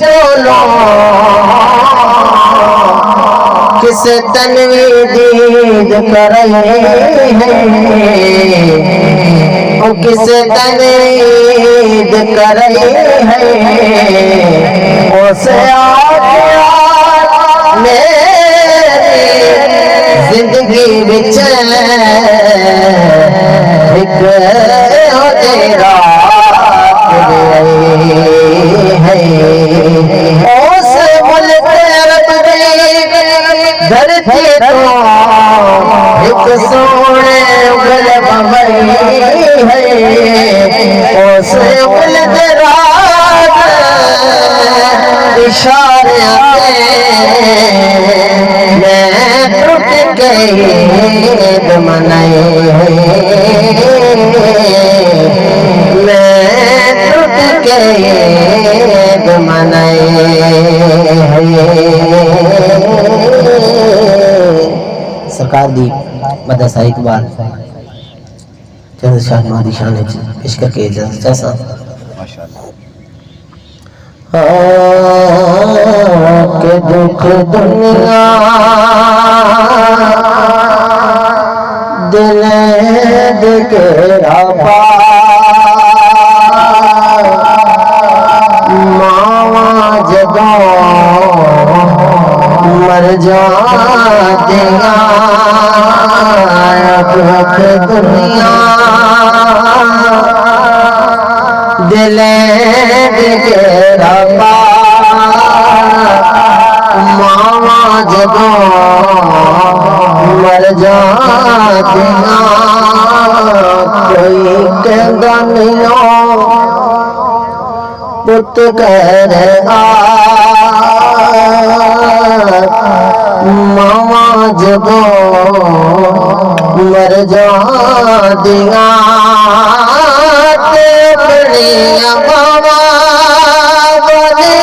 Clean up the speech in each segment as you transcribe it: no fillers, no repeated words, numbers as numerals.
कोलो किस तनवी दीद कर रहे हैं, वो किस तनवीद कर रहे हैं। उसे मेरी जिंदगी बिच एक तेरा धरती तो एक सोने उगल बमई है। उस उगल रात इशारे मैं टूट गई मनाए मैं टूट गई मनाए। सरकार दी मदरसा इकबाल चंद शाह मादी शान पेश करके जैसा के दुख दुनिया दिल के राबा मावा जदों मर जातेगा दुख दुनिया दिल के रब्बा मावा जदों मर जातेगा। कोई कहता नहीं पुत कर मावा जदों मर जादियां ते बड़ियां मावा बने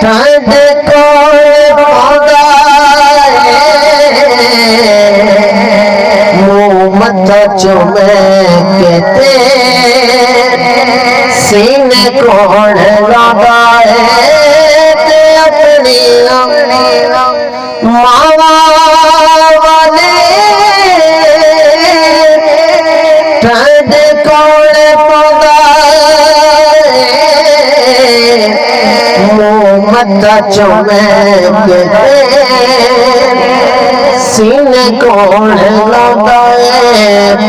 ठंड कोल पौंदा मुँह मत्था चुमे के सीने कोल लगाए मावा वाले ठंड कोल पौधाए मुँह मत्था चुमे के सीने कोल लगाए।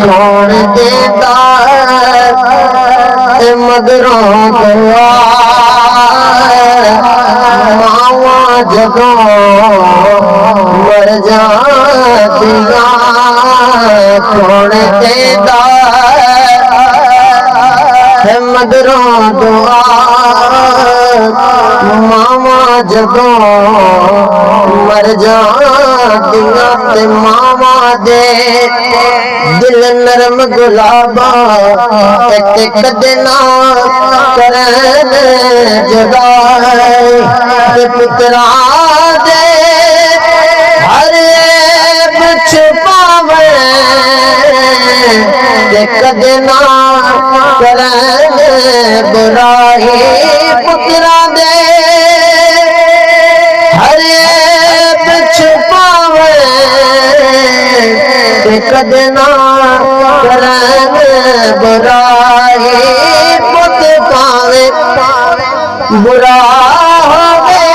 कौन देता मगरों दुआ मावा जदों मर जातियां कौन देता है मगरों दुआ मावा जदों मर जातियां ते मावा दे दिल नरम गुलाबा ते कदे ना करन जुदाई ते पुत्रा दे हर छुपावे ते कदे ना करन बुराई। पुत्रा दे हर छुपावे ते कदे ना करन बुराई। पुत पावे बुरा होवे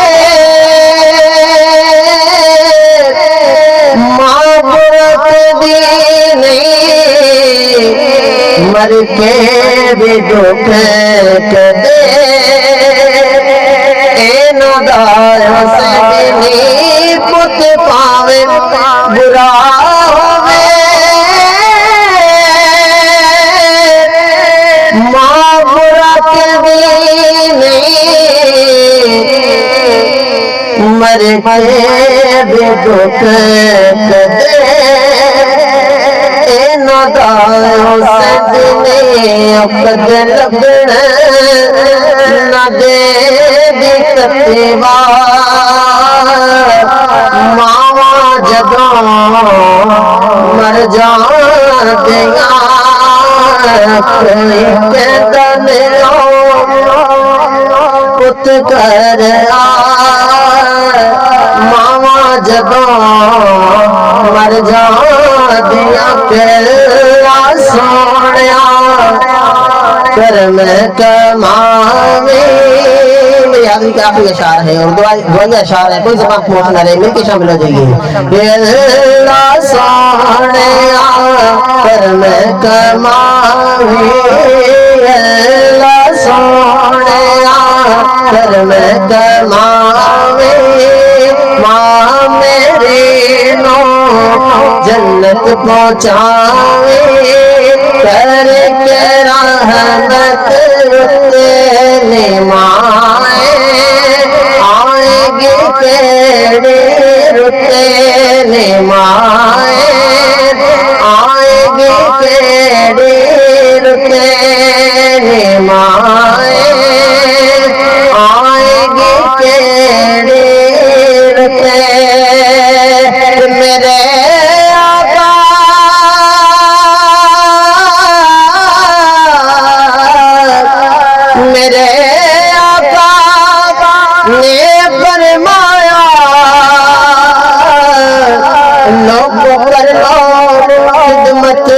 मां बुरत दी नहीं मर के भी दुख कदे नादार सजनी। पुत पावे बुरा होवे मां बुरत दी नहीं मर के भी दुख कदे नादार सजनी। कद लगन न दे मावा जदों मर जातियां कोई कहता नहीं पुत कर मावा जदों मर जादियां केला सोनिया कर में कमावी। मेरी आदमी के आखिरी अशार है और दुआई अशार है, कोई जबान पहुंच ना रहे, मिलके शामिल हो जाइए। केला सोनिया कर में कमावी, केला सोनिया कर में कमावी। माँ मेरी नो जन्नत पहुँचावे कर के रहमत तेरे माए आएगी केड़े रुते ने माए आएगी केड़े रुते ने माए आएगी केड़े रुते मेरे मेरे आका ने फरमाया लोगों कर लो खिदमत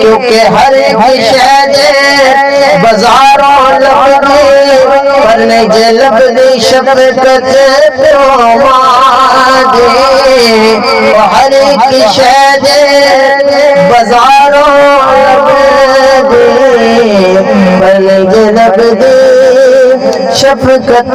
क्योंकि हर एक शहद बाजारों लगती पर नहीं जे लगती शफकत हर एक शहद बाजारों लगती पर नहीं जे लगती शफकत